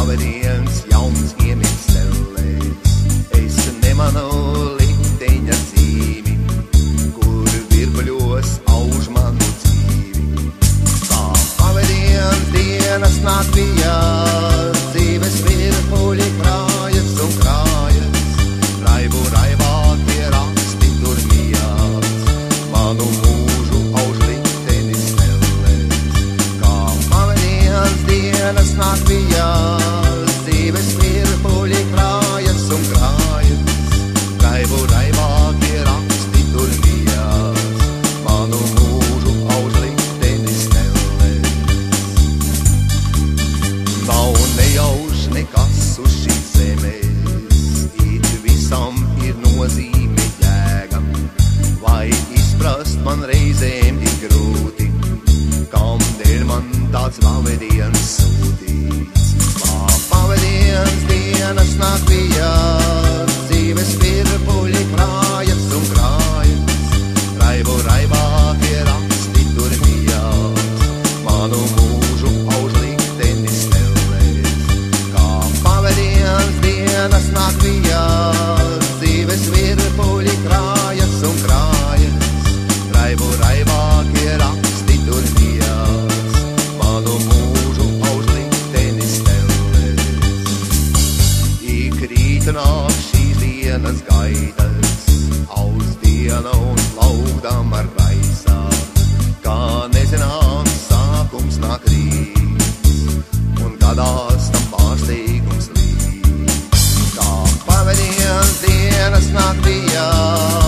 pavadiens jauns iemīts stellēs. Es nemanu likteņa zīmi, kur virpuļos auž manu dzīvi. Kā pavadiens dienas nakvijās, dzīves virpuļi krājas un krājas, raibu raivā tie raksti tur mijās, manu mūžu auž liktenis stellēs. Kā pavadiens dienas nakvijās, dzīves virpuļi krājas un krājas, raibu raivā tie raksti tur mijās, manu mūžu auž liktenis stellēs. Nav nejauš nekas uz šīs zemes, it visam ir nozīme jēga, vai izprast man reizēm ir grūti, kamdēļ man tāds pavadiens sūtīts. Kā pavadiens dienas nakvijās, dzīves virpuļi krājas un krājas, raibu raivā tie raksti tur mijās, manu mūžu auž liktenis stellēs. Kā pavadiens dienas nakvijās, dzīves virpuļi krājas un krājas, raibu raivā tie raksti tur mijās, manu mūžu auž liktenis stellēs. Ik rīt nāk šīs dienas gaitas, aus dienu un plaukdam ar raisā, kā nezināms sākums nāk rīts, un gadās tam pārsteigums līdz. Kā pavadiens dienas nakvijās,